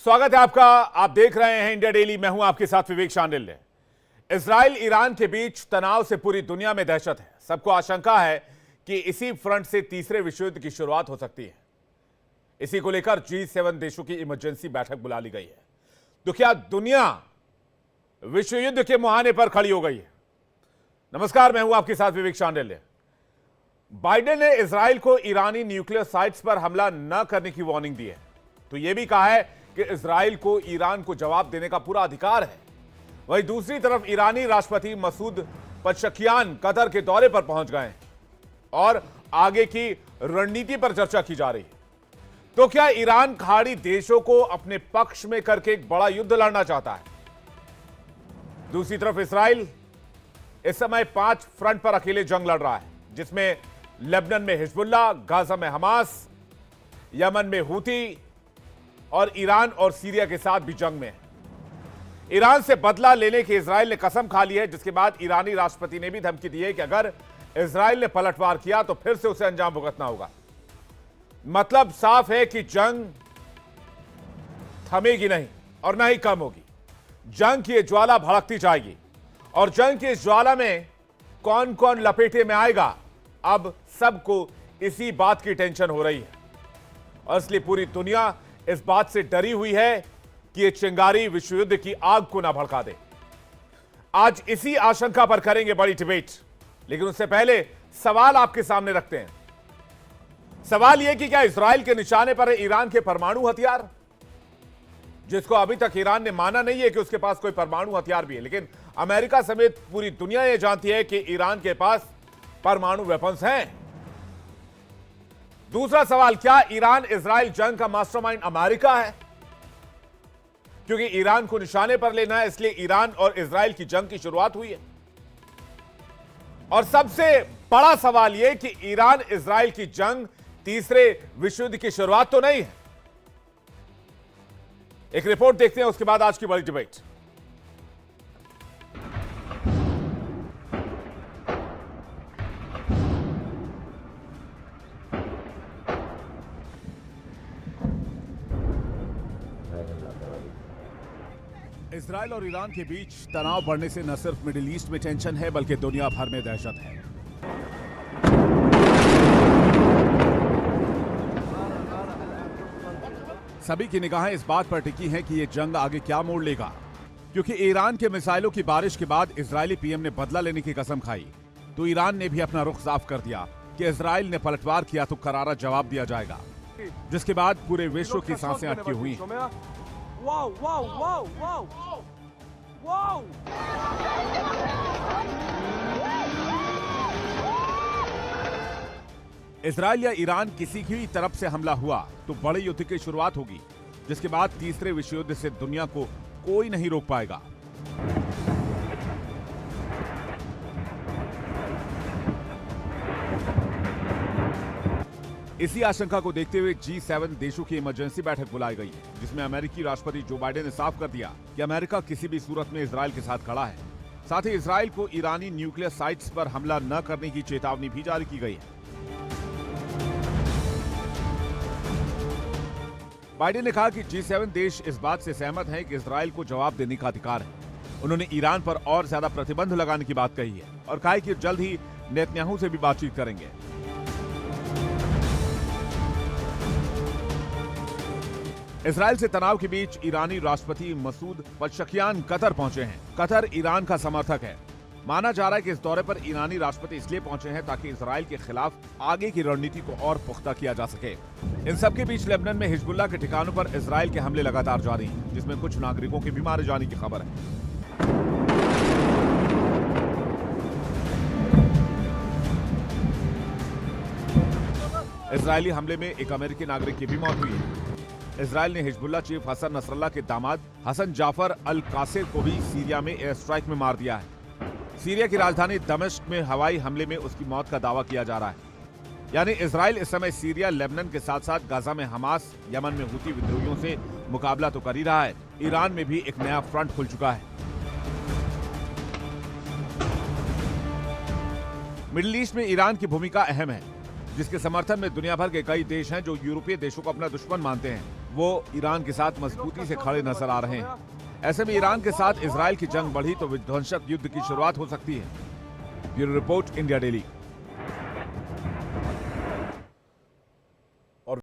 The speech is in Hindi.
स्वागत है आपका। आप देख रहे हैं इंडिया डेली। मैं हूं आपके साथ विवेक शांडिल्य। इजराइल ईरान के बीच तनाव से पूरी दुनिया में दहशत है। सबको आशंका है कि इसी फ्रंट से तीसरे विश्व युद्ध की शुरुआत हो सकती है। इसी को लेकर G7 देशों की इमरजेंसी बैठक बुला ली गई है। तो क्या दुनिया विश्व युद्ध के मुहाने पर खड़ी हो गई है? नमस्कार, मैं हूं आपके साथ विवेक शांडिल्य। बाइडेन ने इजराइल को ईरानी न्यूक्लियर साइट्स पर हमला न करने की वार्निंग दी है। तो यह भी कहा है कि इजराइल को ईरान को जवाब देने का पूरा अधिकार है। वहीं दूसरी तरफ ईरानी राष्ट्रपति मसूद पशकियान कतर के दौरे पर पहुंच गए हैं और आगे की रणनीति पर चर्चा की जा रही है। तो क्या ईरान खाड़ी देशों को अपने पक्ष में करके एक बड़ा युद्ध लड़ना चाहता है? दूसरी तरफ इजराइल इस समय 5 फ्रंट पर अकेले जंग लड़ रहा है, जिसमें लेबनान में हिजबुल्लाह, गाजा में हमास, यमन में हूती और ईरान और सीरिया के साथ भी जंग में है। ईरान से बदला लेने की इजराइल ने कसम खा ली है, जिसके बाद ईरानी राष्ट्रपति ने भी धमकी दी है कि अगर इजराइल ने पलटवार किया तो फिर से उसे अंजाम भुगतना होगा। मतलब साफ है कि जंग थमेगी नहीं और ना ही कम होगी। जंग की ज्वाला भड़कती जाएगी और जंग की इस ज्वाला में कौन कौन लपेटे में आएगा, अब सबको इसी बात की टेंशन हो रही है। और इसलिए पूरी दुनिया इस बात से डरी हुई है कि यह चिंगारी विश्व युद्ध की आग को ना भड़का दे। आज इसी आशंका पर करेंगे बड़ी डिबेट, लेकिन उससे पहले सवाल आपके सामने रखते हैं। सवाल यह कि क्या इजराइल के निशाने पर है ईरान के परमाणु हथियार, जिसको अभी तक ईरान ने माना नहीं है कि उसके पास कोई परमाणु हथियार भी है, लेकिन अमेरिका समेत पूरी दुनिया यह जानती है कि ईरान के पास परमाणु वेपन्स हैं। दूसरा सवाल, क्या ईरान इजराइल जंग का मास्टरमाइंड अमेरिका है? क्योंकि ईरान को निशाने पर लेना है, इसलिए ईरान और इजराइल की जंग की शुरुआत हुई है। और सबसे बड़ा सवाल यह कि ईरान इजराइल की जंग तीसरे विश्व युद्ध की शुरुआत तो नहीं है। एक रिपोर्ट देखते हैं, उसके बाद आज की बड़ी डिबेट। इजराइल और ईरान के बीच तनाव बढ़ने से न सिर्फ मिडिल ईस्ट में टेंशन है, बल्कि दुनिया भर में दहशत है। सभी की निगाहें इस बात पर टिकी हैं कि यह जंग आगे क्या मोड़ लेगा, क्योंकि ईरान के मिसाइलों की बारिश के बाद इजरायली पीएम ने बदला लेने की कसम खाई। तो ईरान ने भी अपना रुख साफ कर दिया कि इजराइल ने पलटवार किया तो करारा जवाब दिया जाएगा, जिसके बाद पूरे विश्व की सांसें अटकी हुई हैं। Wow, wow, wow, wow, wow! Israel या ईरान किसी की तरफ से हमला हुआ तो बड़े युद्ध की शुरुआत होगी, जिसके बाद तीसरे विश्व युद्ध से दुनिया को कोई नहीं रोक पाएगा। इसी आशंका को देखते हुए G7 देशों की इमरजेंसी बैठक बुलाई गई है, जिसमें अमेरिकी राष्ट्रपति जो बाइडेन ने साफ कर दिया कि अमेरिका किसी भी सूरत में इजराइल के साथ खड़ा है। साथ ही इजराइल को ईरानी न्यूक्लियर साइट्स पर हमला न करने की चेतावनी भी जारी की गई है। बाइडेन ने कहा कि G7 देश इस बात से सहमत हैं कि इजराइल को जवाब देने का अधिकार है। उन्होंने ईरान पर और ज्यादा प्रतिबंध लगाने की बात कही है और कहा कि जल्द ही नेतन्याहू से भी बातचीत करेंगे। इजराइल से तनाव के बीच ईरानी राष्ट्रपति मसूद पशकियान कतर पहुंचे हैं। कतर ईरान का समर्थक है। माना जा रहा है कि इस दौरे पर ईरानी राष्ट्रपति इसलिए पहुंचे हैं ताकि इजराइल के खिलाफ आगे की रणनीति को और पुख्ता किया जा सके। इन सबके बीच लेबनान में हिजबुल्लाह के ठिकानों पर इजराइल के हमले लगातार जारी हैं, जिसमें कुछ नागरिकों के भी मारे जाने की खबर है। इजरायली हमले में एक अमेरिकी नागरिक की भी मौत हुई है। इजराइल ने हिजबुल्लाह चीफ हसन नसरल्लाह के दामाद हसन जाफर अल कासिर को भी सीरिया में एयर स्ट्राइक में मार दिया है। सीरिया की राजधानी दमिश्क में हवाई हमले में उसकी मौत का दावा किया जा रहा है। यानी इजराइल इस समय सीरिया, लेबनान के साथ साथ गाजा में हमास, यमन में हूती विद्रोहियों से मुकाबला तो कर ही रहा है, ईरान में भी एक नया फ्रंट खुल चुका है। मिडिल ईस्ट में ईरान की भूमिका अहम है। जिसके समर्थन में दुनिया भर के कई देश हैं जो यूरोपीय देशों को अपना दुश्मन मानते हैं, वो ईरान के साथ मजबूती से खड़े नजर आ रहे हैं। ऐसे में ईरान के साथ इजराइल की जंग बढ़ी तो विध्वंसक युद्ध की शुरुआत हो सकती है। Bureau report, India daily.